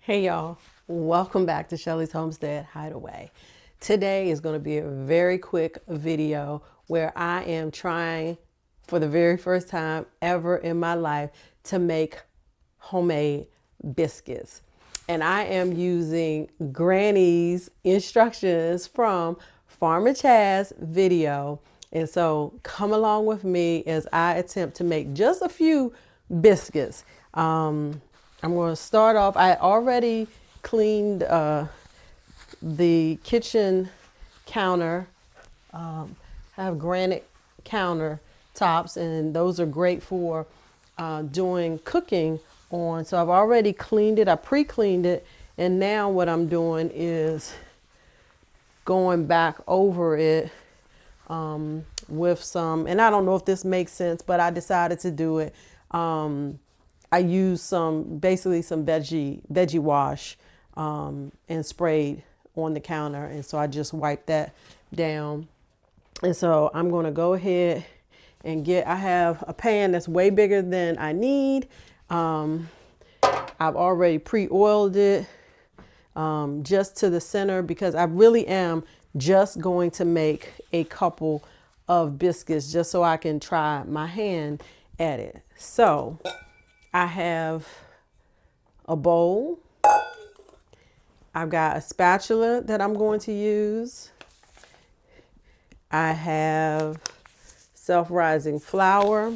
Hey y'all, welcome back to Shelly's Homestead Hideaway. Today is going to be a very quick video where I am trying for the very first time ever in my life to make homemade biscuits. And I am using Granny's instructions from Farmer Chad's video. And so come along with me as I attempt to make just a few biscuits. I'm going to start off. I already cleaned the kitchen counter. I have granite countertops, and those are great for doing cooking on. So I've already cleaned it. I pre-cleaned it, and now what I'm doing is going back over it with some, and I don't know if this makes sense, but I decided to do it. I used basically some veggie wash and sprayed on the counter. And so I just wiped that down. And so I'm going to go ahead and I have a pan that's way bigger than I need. I've already pre-oiled it just to the center because I really am just going to make a couple of biscuits just so I can try my hand at it. So I have a bowl. I've got a spatula that I'm going to use. I have self-rising flour.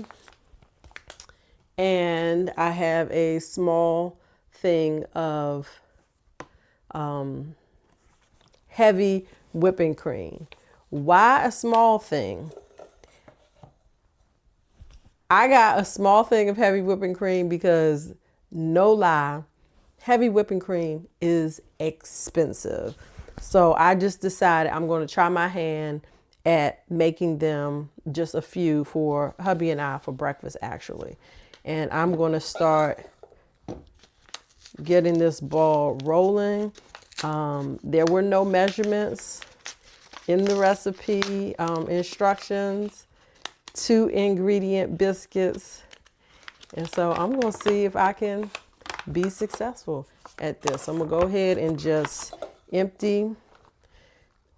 And I have a small thing of heavy whipping cream. Why a small thing? I got a small thing of heavy whipping cream because, no lie, heavy whipping cream is expensive. So I just decided I'm going to try my hand at making them, just a few for hubby and I for breakfast actually. And I'm going to start getting this ball rolling. There were no measurements in the recipe instructions. 2 ingredient biscuits. And so I'm going to see if I can be successful at this. I'm going to go ahead and just empty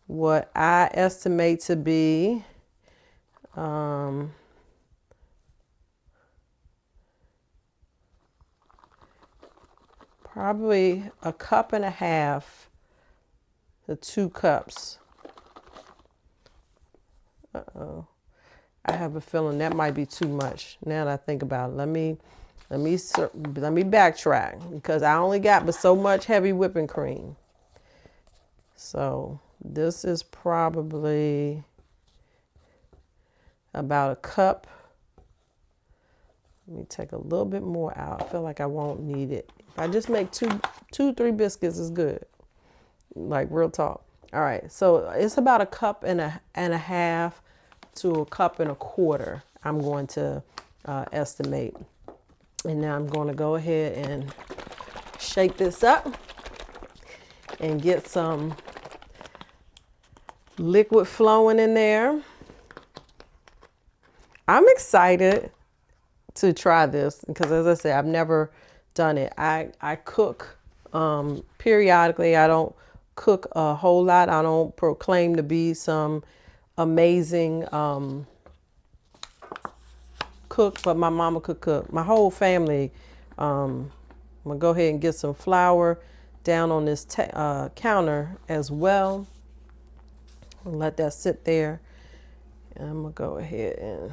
what I estimate to be probably a cup and a half to 2 cups. I have a feeling that might be too much. Now that I think about it, let me backtrack because I only got but so much heavy whipping cream. So this is probably about a cup. Let me take a little bit more out. I feel like I won't need it. If I just make 3 biscuits is good. Like real talk. All right, so it's about a cup and a half to a cup and a quarter, I'm going to estimate. And now I'm going to go ahead and shake this up and get some liquid flowing in there. I'm excited to try this because, as I said, I've never done it. I cook periodically. I don't cook a whole lot. I don't proclaim to be some amazing cook, but my mama could cook. My whole family. I'm gonna go ahead and get some flour down on this counter as well and let that sit there. And I'm gonna go ahead and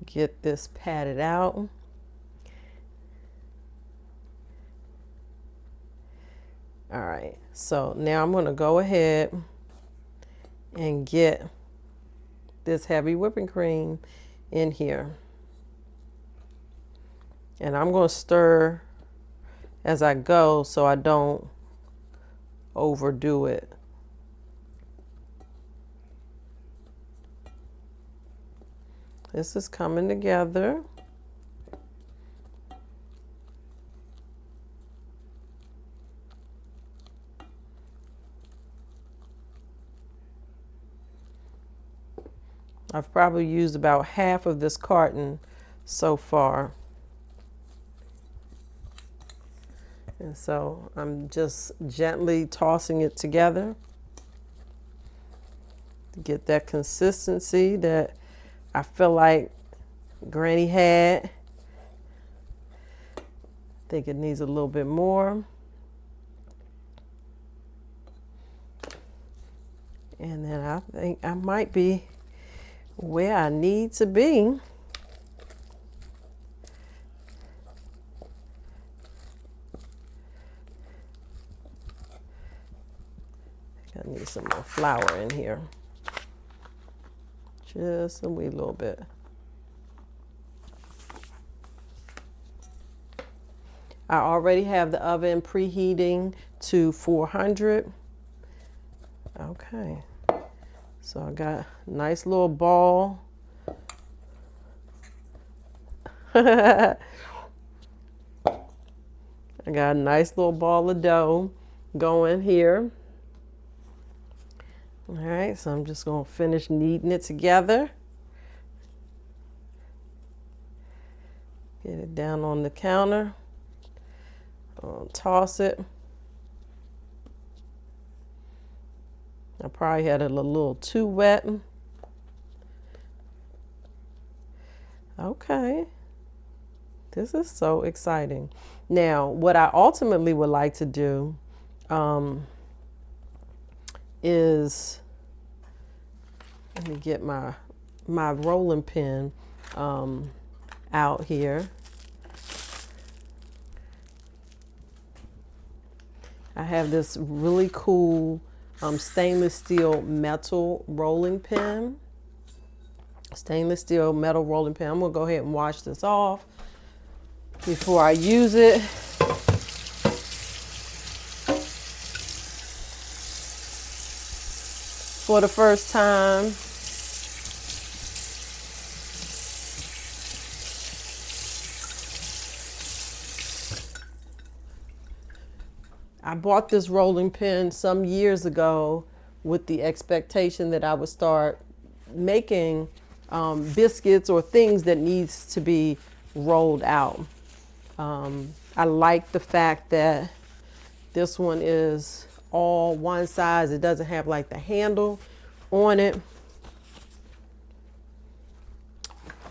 get this patted out. All right, so now I'm going to go ahead and get this heavy whipping cream in here. And I'm going to stir as I go so I don't overdo it. This is coming together. I've probably used about half of this carton so far. And so I'm just gently tossing it together to get that consistency that I feel like Granny had. I think it needs a little bit more. And then I think I might be where I need to be. I need some more flour in here. Just a wee little bit. I already have the oven preheating to 400. Okay. So I got a nice little ball. I got a nice little ball of dough going here. All right, so I'm just going to finish kneading it together. Get it down on the counter. I'll toss it. I probably had it a little too wet. Okay. This is so exciting. Now, what I ultimately would like to do is, let me get my rolling pin out here. I have this really cool stainless steel metal rolling pin. Stainless steel metal rolling pin. I'm gonna go ahead and wash this off before I use it. For the first time. I bought this rolling pin some years ago with the expectation that I would start making biscuits or things that needs to be rolled out. I like the fact that this one is all one size. It doesn't have like the handle on it.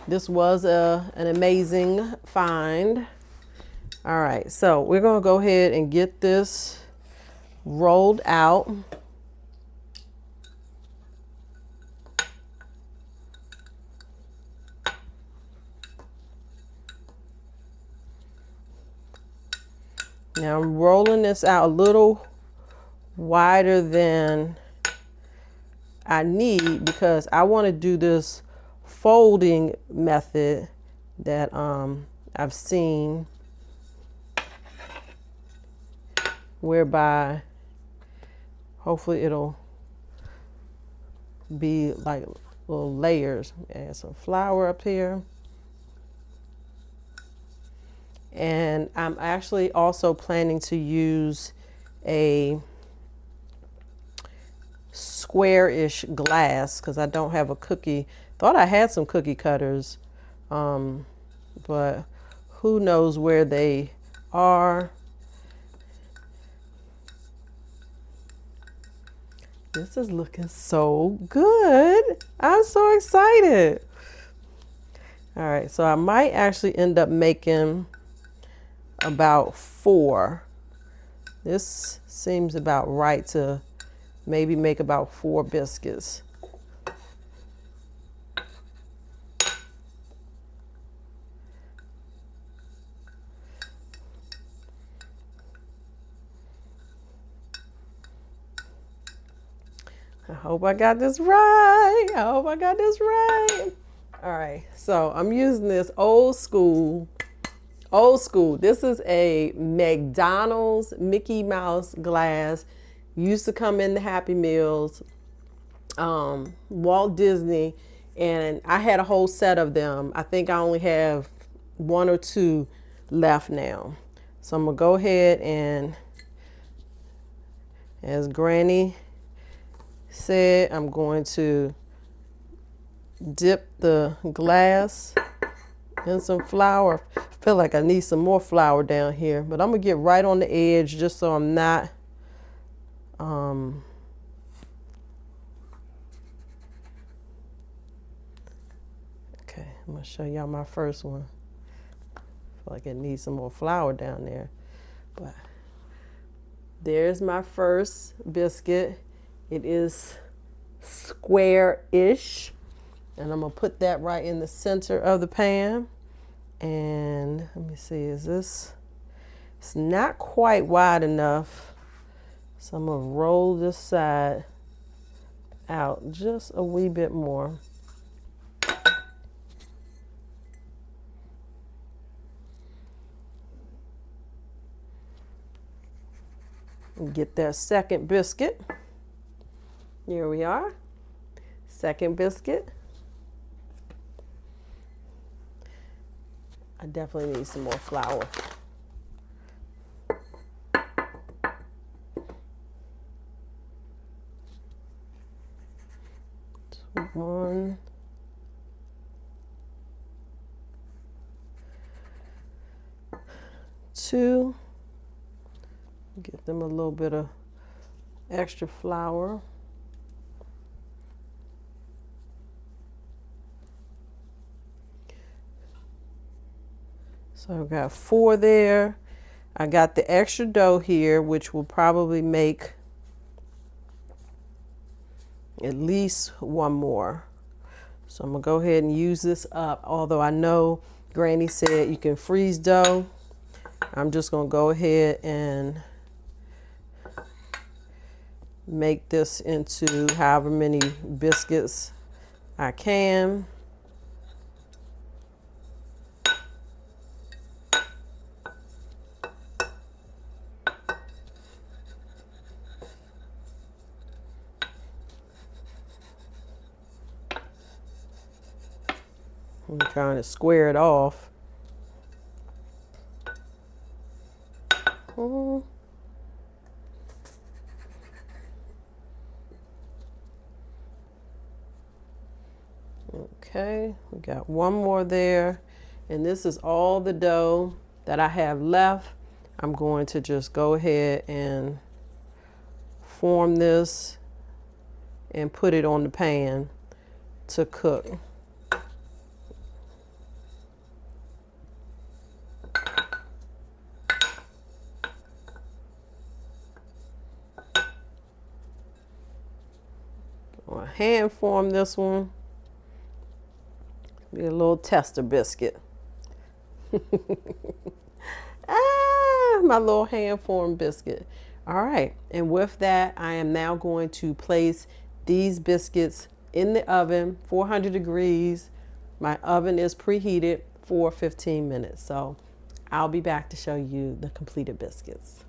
This was an amazing find. All right, so we're gonna go ahead and get this rolled out. Now I'm rolling this out a little wider than I need because I want to do this folding method that I've seen, whereby hopefully it'll be like little layers. Add some flour up here. And I'm actually also planning to use a square-ish glass because I don't have a cookie. Thought I had some cookie cutters, but who knows where they are. This is looking so good. I'm so excited. All right, so I might actually end up making about 4. This seems about right to maybe make about 4 biscuits. I hope I got this right. I hope I got this right. All right, so I'm using this old school. This is a McDonald's Mickey Mouse glass. Used to come in the Happy Meals, Walt Disney, and I had a whole set of them. I think I only have 1 or 2 left now. So I'm gonna go ahead and, as Granny said, I'm going to dip the glass and some flour. I feel like I need some more flour down here, but I'm gonna get right on the edge just so I'm not okay, I'm gonna show y'all my first one. I feel like it needs some more flour down there, but there's my first biscuit. It is square-ish, and I'm gonna put that right in the center of the pan. And let me see, is this, it's not quite wide enough, so I'm gonna roll this side out just a wee bit more. And get that second biscuit. Here we are, second biscuit. I definitely need some more flour. One, two, give them a little bit of extra flour. So I've got 4 there. I got the extra dough here, which will probably make at least 1 more. So I'm gonna go ahead and use this up. Although I know Granny said you can freeze dough, I'm just gonna go ahead and make this into however many biscuits I can. I'm trying to square it off. Okay, we got 1 more there. And this is all the dough that I have left. I'm going to just go ahead and form this and put it on the pan to cook. I'll hand form this one. Be a little tester biscuit. My little hand formed biscuit. All right, and with that, I am now going to place these biscuits in the oven, 400 degrees. My oven is preheated for 15 minutes. So I'll be back to show you the completed biscuits.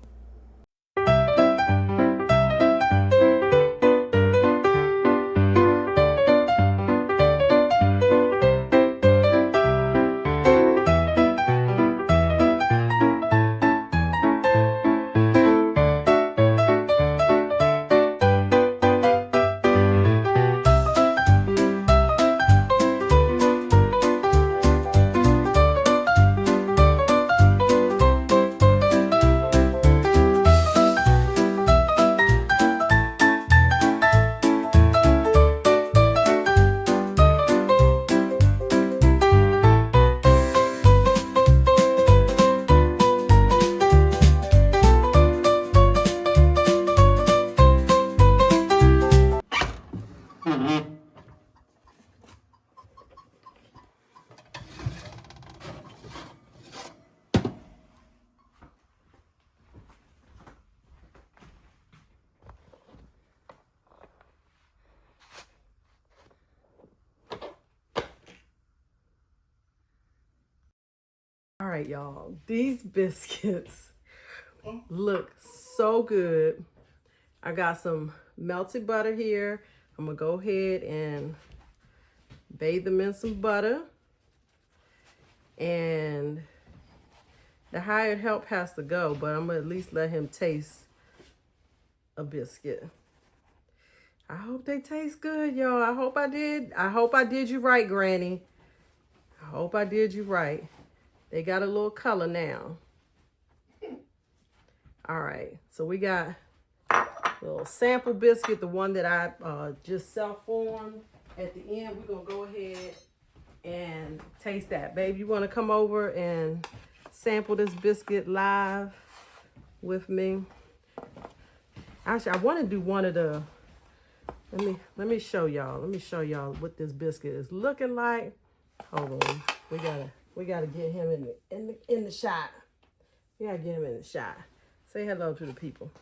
All right, y'all, these biscuits look so good. I got some melted butter here. I'm gonna go ahead and bathe them in some butter. And the hired help has to go, but I'm gonna at least let him taste a biscuit. I hope they taste good, y'all. I hope I did you right, Granny. I I hope I did you right. They got a little color now. All right, so we got a little sample biscuit, the one that I just self-formed. At the end, we're gonna go ahead and taste that. Babe, you wanna come over and sample this biscuit live with me? Actually, I wanna do one of the, let me show y'all. Let me show y'all what this biscuit is looking like. Hold on, we gotta get him in the shot. We gotta get him in the shot. Say hello to the people.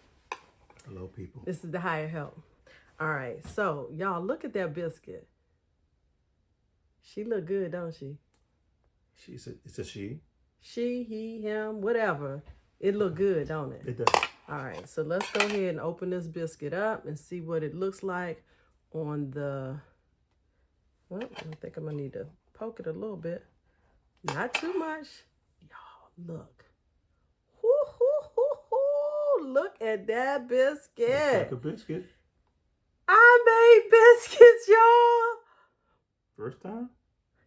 Hello, people. This is the higher help. All right, so y'all look at that biscuit. She look good, don't she? It's a she. She, he, him, whatever. It look good, don't it? It does. All right, so let's go ahead and open this biscuit up and see what it looks like on the, well, I think I'm gonna need to poke it a little bit. Not too much. Y'all, look. Look at that biscuit. Looks like a biscuit. I made biscuits, y'all. First time?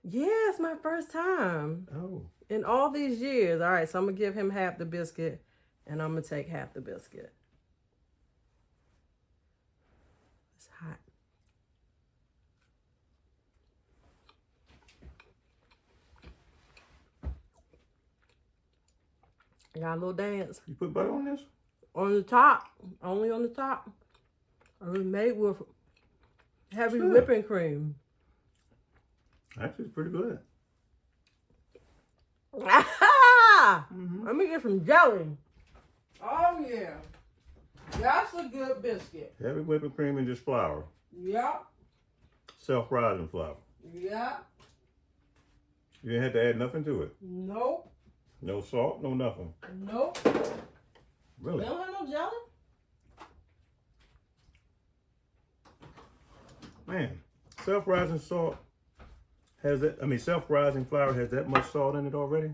Yeah, it's my first time. Oh. In all these years. All right, so I'm going to give him half the biscuit, and I'm going to take half the biscuit. It's hot. I got a little dance. You put butter on this? On the top. Only on the top. It was made with heavy whipping cream. Actually, it's pretty good. Let me get some jelly. Oh, yeah. That's a good biscuit. Heavy whipping cream and just flour. Yep. Self-rising flour. Yep. You didn't have to add nothing to it. Nope. No salt, no nothing. Nope. Really? They don't have no jelly? Man, self-rising salt has that, self-rising flour has that much salt in it already?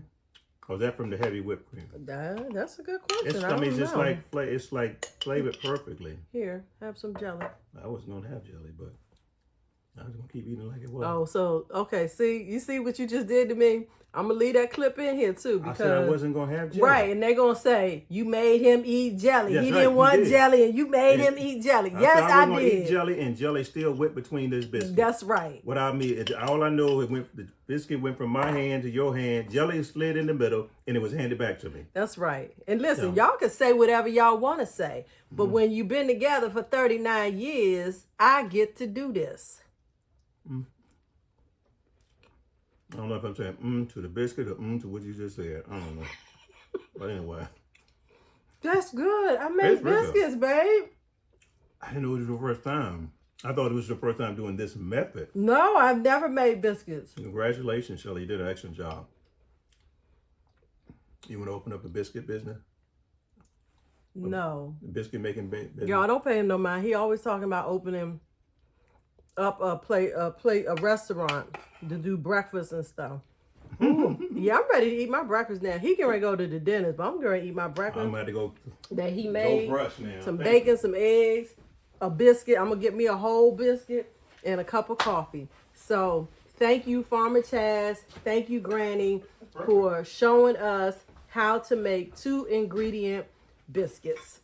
Or is that from the heavy whipped cream? That's a good question. It's just like, it's like flavored perfectly. Here, have some jelly. I wasn't going to have jelly, but I was going to keep eating like it was. Oh, so, okay, you see what you just did to me? I'm going to leave that clip in here, too, because... I said I wasn't going to have jelly. Right, and they're going to say, you made him eat jelly. Yes, he right, didn't want did. jelly, and you made him eat jelly. I Yes, said I wasn't gonna did. Eat jelly, and jelly still whipped between this biscuit. That's right. What I mean, all I know, the biscuit went from my hand to your hand, jelly slid in the middle, and it was handed back to me. That's right. And listen, y'all can say whatever y'all want to say, but when you've been together for 39 years, I get to do this. I don't know if I'm saying to the biscuit or to what you just said. I don't know. But anyway. That's good. I made biscuits, babe. I didn't know it was your first time. I thought it was your first time doing this method. No, I've never made biscuits. Congratulations, Shelly. You did an excellent job. You want to open up a biscuit business? No. A biscuit making business? Y'all don't pay him no mind. He always talking about opening up a restaurant to do breakfast and stuff. Ooh, yeah, I'm ready to eat my breakfast now. He can go to the dentist, but I'm going to eat my breakfast. I'm going to go that he made. Go brush now. Some bacon, some eggs, a biscuit. I'm going to get me a whole biscuit and a cup of coffee. So thank you, Farmer Chaz. Thank you, Granny, for showing us how to make 2-ingredient biscuits.